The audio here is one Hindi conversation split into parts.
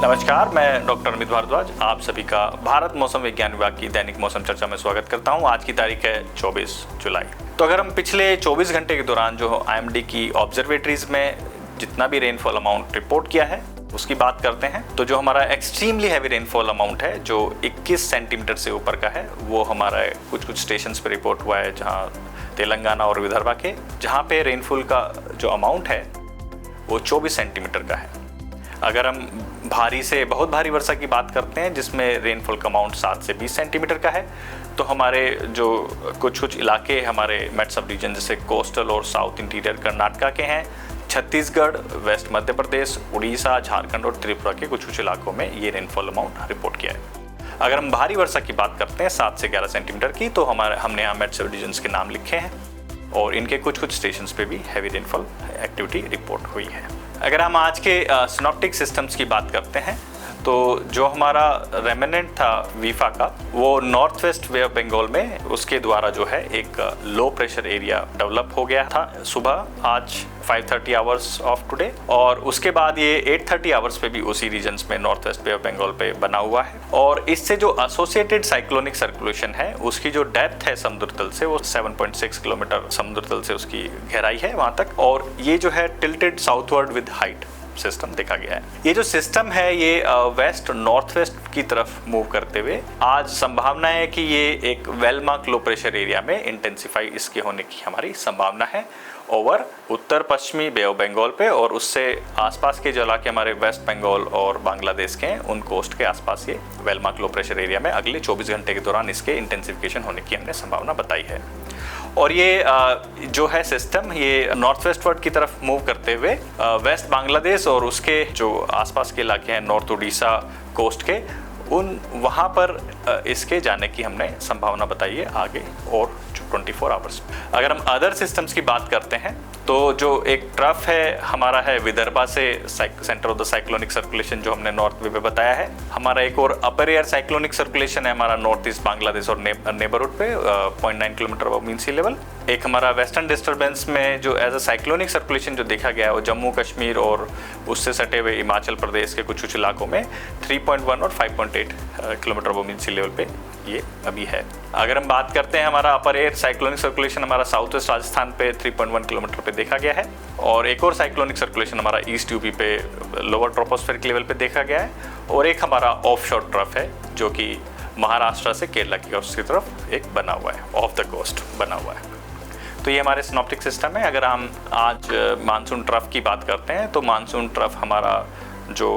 नमस्कार, मैं डॉक्टर अमित भारद्वाज आप सभी का भारत मौसम विज्ञान विभाग की दैनिक मौसम चर्चा में स्वागत करता हूं। आज की तारीख है 24 जुलाई। तो अगर हम पिछले 24 घंटे के दौरान जो IMD की ऑब्जर्वेटरीज में जितना भी रेनफॉल अमाउंट रिपोर्ट किया है उसकी बात करते हैं, तो जो हमारा एक्सट्रीमली हैवी रेनफॉल अमाउंट है जो 21 सेंटीमीटर से ऊपर का है वो हमारा कुछ स्टेशंस पे रिपोर्ट हुआ है, जहां तेलंगाना और विदर्भा के, जहां पे रेनफॉल का जो अमाउंट है वो 24 सेंटीमीटर का है। अगर हम भारी से बहुत भारी वर्षा की बात करते हैं जिसमें रेनफॉल का अमाउंट 7 से 20 सेंटीमीटर का है, तो हमारे जो कुछ इलाके हमारे मेट सब रीजन जैसे कोस्टल और साउथ इंटीरियर कर्नाटका के हैं, छत्तीसगढ़, वेस्ट मध्य प्रदेश, उड़ीसा, झारखंड और त्रिपुरा के कुछ स्टेटों में ये रेनफॉल अमाउंट रिपोर्ट किया है। अगर हम भारी वर्षा की बात करते हैं 7 से 11 सेंटीमीटर की, तो हमने यहाँ मेट सब रीजन्स के नाम लिखे हैं और इनके कुछ स्टेशंस पे भी हैवी रेनफॉल एक्टिविटी रिपोर्ट हुई है। अगर हम आज के सिनॉप्टिक सिस्टम्स की बात करते हैं, तो जो हमारा रेमिनेंट था वीफा का, वो north west bay of Bengal में उसके द्वारा जो है एक लो प्रेशर एरिया डेवलप हो गया था सुबह आज 5:30 आवर्स ऑफ टुडे, और उसके बाद ये 8:30 आवर्स पे भी उसी रीजन्स में north west bay of Bengal पे बना हुआ है। और इससे जो एसोसिएटेड साइक्लोनिक सर्कुलेशन है उसकी जो डेप्थ है समुद्र तल से वो 7.6 किलोमीटर समुद्र तल से उसकी गहराई है वहां तक, और ये जो है tilted southward with height system देखा गया है। ये जो सिस्टम है ये वेस्ट नॉर्थ वेस्ट की तरफ मूव करते हुए आज संभावना है कि ये एक well mark low pressure area में इंटेंसिफाई इसके होने की हमारी संभावना है ओवर उत्तर पश्चिमी बे ऑफ बंगाल पे, और उससे आसपास के जो इलाके हमारे वेस्ट बंगाल और बांग्लादेश के हैं उन कोस्ट के आसपास ये well mark low pressure area में अगले 24 घंटे के दौरान इसके इंटेंसिफिकेशन होने की हमने संभावना बताई है। और ये जो है सिस्टम ये नॉर्थ वेस्टवर्ड की तरफ मूव करते हुए वेस्ट बांग्लादेश और उसके जो आसपास के इलाके हैं नॉर्थ उड़ीसा कोस्ट के वहाँ पर इसके जाने की हमने संभावना बताई है आगे और 24 आवर्स। अगर हम अदर सिस्टम्स की बात करते हैं तो जो एक ट्रफ है हमारा है विदर्भा से centre of the cyclonic circulation जो हमने नॉर्थ वे में बताया है। हमारा एक और अपर एयर साइक्लोनिक सर्कुलेशन है हमारा नॉर्थ ईस्ट बांग्लादेश और नेबरहुड पे 0.9 किलोमीटर अबव मीन सी लेवल। एक हमारा वेस्टर्न डिस्टर्बेंस में जो एज अ साइक्लोनिक सर्कुलेशन जो देखा गया है वो जम्मू कश्मीर और उससे सटे हुए हिमाचल प्रदेश के कुछ इलाकों में 3.1 और 5.8 किलोमीटर अबव मीन सी लेवल पे ये अभी है। अगर हम बात करते हैं हमारा अपर एयर साइक्लोनिक सर्कुलेशन हमारा साउथ वेस्ट राजस्थान पे 3.1 किलोमीटर पे देखा गया है, और एक और साइक्लोनिक सर्कुलेशन हमारा ईस्ट यूपी पे लोअर ट्रोपोस्फेरिक लेवल पे देखा गया है, और एक हमारा ऑफशोर ट्रफ है जो कि महाराष्ट्र से केरला की कोस्ट की तरफ एक बना हुआ है, ऑफ द कोस्ट बना हुआ है। तो ये हमारे सिनॉप्टिक सिस्टम है। अगर हम आज मानसून ट्रफ की बात करते हैं तो मानसून ट्रफ हमारा जो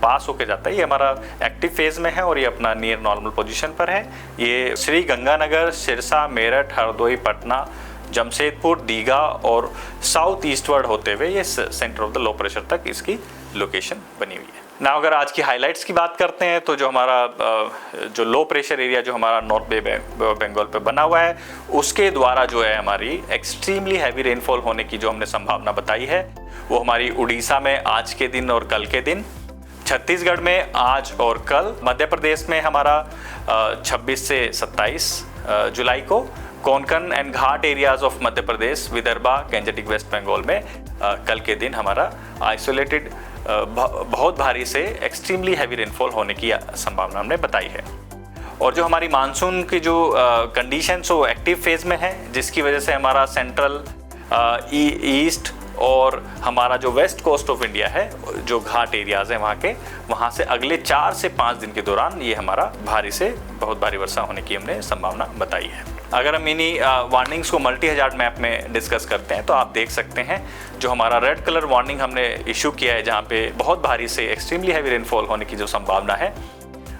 पास होके जाता है ये हमारा एक्टिव फेज में है और ये अपना नियर नॉर्मल पोजीशन पर है। ये श्री गंगानगर, सिरसा, मेरठ, हरदोई, पटना, जमशेदपुर, दीघा और साउथ ईस्टवर्ड होते हुए ये centre of the low pressure तक इसकी लोकेशन बनी हुई है। ना अगर आज की हाइलाइट्स की बात करते हैं तो जो हमारा जो लो प्रेशर एरिया जो हमारा नॉर्थ बे बंगाल पे बना हुआ है उसके द्वारा जो है हमारी एक्सट्रीमली हैवी रेनफॉल होने की जो हमने संभावना बताई है वो हमारी उड़ीसा में आज के दिन और कल के दिन, छत्तीसगढ़ में आज और कल, मध्य प्रदेश में हमारा 26 से 27 जुलाई को, Konkan and ghat areas of Madhya Pradesh, Vidarbha, Gangetic west Bengal में कल के दिन हमारा आइसोलेटेड बहुत भारी से एक्सट्रीमली हैवी रेनफॉल होने की संभावना हमने बताई है। और जो हमारी मानसून की जो कंडीशंस वो एक्टिव फेज में है जिसकी वजह से हमारा सेंट्रल ईस्ट और हमारा जो वेस्ट कोस्ट ऑफ इंडिया है जो घाट एरियाज हैं वहाँ से अगले 4 से 5 दिन के दौरान ये हमारा भारी से बहुत भारी वर्षा होने की हमने संभावना बताई है। अगर हम इन्हीं वार्निंग्स को मल्टी हजार्ड मैप में डिस्कस करते हैं तो आप देख सकते हैं जो हमारा रेड कलर वार्निंग हमने इशू किया है जहाँ पे बहुत भारी से एक्सट्रीमली हैवी रेनफॉल होने की जो संभावना है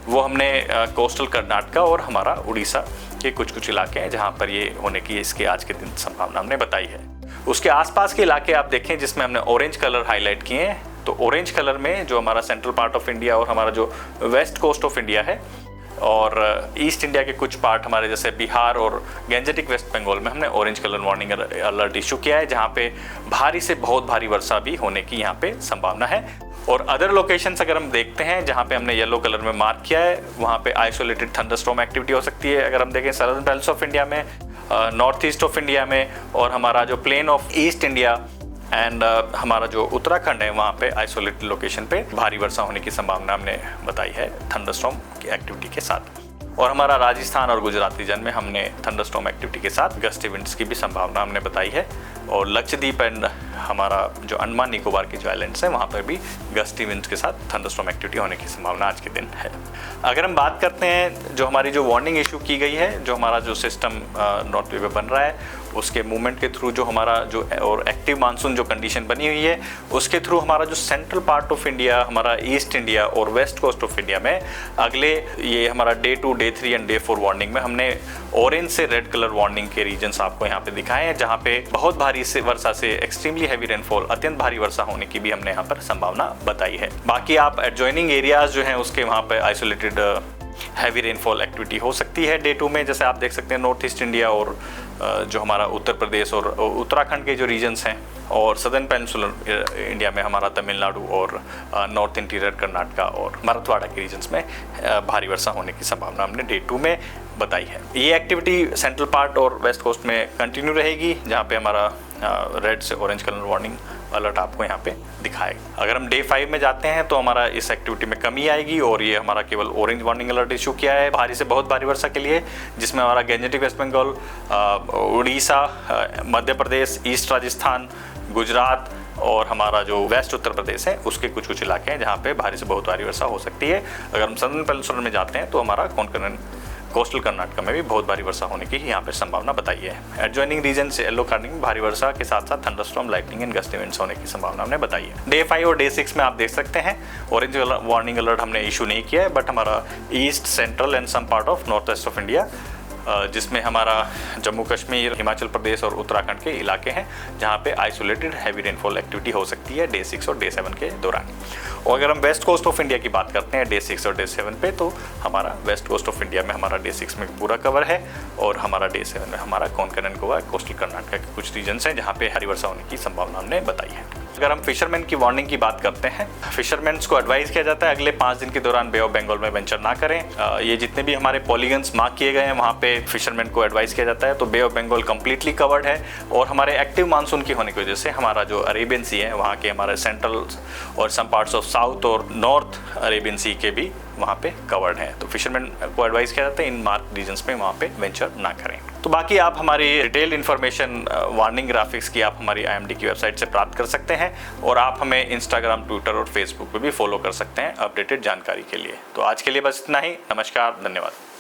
वो हमने कोस्टल कर्नाटका और हमारा उड़ीसा के कुछ इलाके हैं जहाँ पर ये होने की इसके आज के दिन संभावना हमने बताई है। उसके आसपास के इलाके आप देखें जिसमें हमने ऑरेंज कलर हाईलाइट किए हैं, तो ऑरेंज कलर में जो हमारा सेंट्रल पार्ट ऑफ इंडिया और हमारा जो वेस्ट कोस्ट ऑफ इंडिया है और ईस्ट इंडिया के कुछ पार्ट हमारे जैसे बिहार और गैंजेटिक वेस्ट बंगाल में हमने orange colour warning alert issue किया है जहाँ पे भारी से बहुत भारी वर्षा भी होने की यहाँ पे संभावना है। और अदर लोकेशंस अगर हम देखते हैं जहाँ पे हमने येलो कलर में मार्क किया है वहाँ पे आइसोलेटेड थंडरस्टॉर्म एक्टिविटी हो सकती है। अगर हम देखें सदर्न बेल्ट्स ऑफ इंडिया में, नॉर्थ ईस्ट ऑफ इंडिया में और हमारा जो plain of east India and हमारा जो उत्तराखंड है वहाँ पे आइसोलेटेड लोकेशन पे भारी वर्षा होने की संभावना हमने बताई है थंडरस्टॉर्म की एक्टिविटी के साथ। और हमारा राजस्थान और गुजरात रीजन में हमने थंडरस्टॉर्म एक्टिविटी के साथ गस्टी विंड्स की भी संभावना हमने बताई है। और लक्षद्वीप एंड हमारा जो अंडमान निकोबार के जो आइलैंड्स हैं वहाँ पर भी गस्टी विंड्स के साथ थंडरस्टॉर्म एक्टिविटी होने की संभावना आज के दिन है। अगर हम बात करते हैं जो हमारी जो वार्निंग इशू की गई है, जो हमारा जो सिस्टम नॉर्थ वे में बन रहा है उसके मूवमेंट के थ्रू जो हमारा जो और एक्टिव मानसून जो कंडीशन बनी हुई है उसके थ्रू हमारा जो सेंट्रल पार्ट ऑफ इंडिया, हमारा ईस्ट इंडिया और वेस्ट कोस्ट ऑफ इंडिया में अगले ये हमारा day 2, day 3 and day 4 warning में हमने ऑरेंज से रेड कलर वार्निंग के रीजन्स आपको यहाँ पे दिखाए हैं, जहाँ पे बहुत भारी से वर्षा से एक्सट्रीमली हैवी रेनफॉल, अत्यंत भारी वर्षा होने की भी हमने यहाँ पर संभावना बताई है। बाकी आप एडजॉइनिंग एरियाज जो हैं उसके वहाँ पे आइसोलेटेड हैवी रेनफॉल एक्टिविटी हो सकती है डे 2 में। जैसे आप देख सकते हैं नॉर्थ ईस्ट इंडिया और जो हमारा उत्तर प्रदेश और उत्तराखंड के जो रीजन्स हैं और सदर्न पेनिनसुलर इंडिया में हमारा तमिलनाडु और नॉर्थ इंटीरियर कर्नाटका और मराठवाड़ा के रीजन्स में भारी वर्षा होने की संभावना हमने डे 2 में बताई है। ये एक्टिविटी सेंट्रल पार्ट और वेस्ट कोस्ट में कंटिन्यू रहेगी, जहाँ पे हमारा रेड से ऑरेंज कलर वार्निंग अलर्ट आपको यहाँ पे दिखाएगा। अगर हम डे 5 में जाते हैं तो हमारा इस एक्टिविटी में कमी आएगी और ये हमारा केवल ऑरेंज वार्निंग अलर्ट इशू किया है भारी से बहुत भारी वर्षा के लिए, जिसमें हमारा Gangetic waste Bengal, Orissa, Madhya Pradesh, east Rajasthan, Gujarat और हमारा जो वेस्ट उत्तर प्रदेश है उसके कुछ कुछ इलाके हैं जहाँ पे भारी से बहुत भारी वर्षा हो सकती है। अगर हम सदर्न पेनिनसुलर में जाते हैं तो हमारा कोंकण कोस्टल कर्नाटका में भी बहुत भारी वर्षा होने की यहाँ पे संभावना बताई है। एडजॉइनिंग रीजन से येलो कार्निंग में भारी वर्षा के साथ साथ thunderstorm, lightning and gusty winds होने की संभावना हमने बताई है। डे 5 और डे 6 में आप देख सकते हैं ऑरेंज वार्निंग अलर्ट हमने इशू नहीं किया है, बट हमारा east, central and some part of north west of India, जिसमें हमारा जम्मू कश्मीर, हिमाचल प्रदेश और उत्तराखंड के इलाके हैं जहाँ पे आइसोलेटेड हैवी रेनफॉल एक्टिविटी हो सकती है डे 6 और डे 7 के दौरान। और अगर हम वेस्ट कोस्ट ऑफ इंडिया की बात करते हैं डे 6 और डे 7 पे, तो हमारा वेस्ट कोस्ट ऑफ इंडिया में हमारा डे 6 में पूरा कवर है और हमारा डे 7 में हमारा कोंकण एंड गोवा, कोस्टल कर्नाटका के कुछ रीजन्स हैं जहाँ पे भारी वर्षा होने की संभावना हमने बताई है। अगर हम फिशरमैन की वार्निंग की बात करते हैं, फिशरमैन को एडवाइस किया जाता है अगले 5 दिन के दौरान बे ऑफ बंगाल में वेंचर ना करें। ये जितने भी हमारे पॉलीगन्स मार्क किए गए हैं वहाँ पे फिशरमैन को एडवाइस किया जाता है। तो बे ऑफ बंगाल कंप्लीटली कवर्ड है और हमारे एक्टिव मानसून की होने की वजह से हमारा जो अरेबियन सी है वहाँ के हमारे सेंट्रल और सम पार्ट्स ऑफ साउथ और नॉर्थ अरेबियन सी के भी वहाँ पे कवर्ड हैं। तो फिशरमैन को एडवाइस किया जाता है इन मार्क रीजन्स में वहाँ पे वेंचर ना करें। तो बाकी आप हमारी डिटेल इन्फॉर्मेशन वार्निंग ग्राफिक्स की आप हमारी IMD की वेबसाइट से प्राप्त कर सकते हैं और आप हमें इंस्टाग्राम, ट्विटर और फेसबुक पे भी फॉलो कर सकते हैं अपडेटेड जानकारी के लिए। तो आज के लिए बस इतना ही। नमस्कार, धन्यवाद।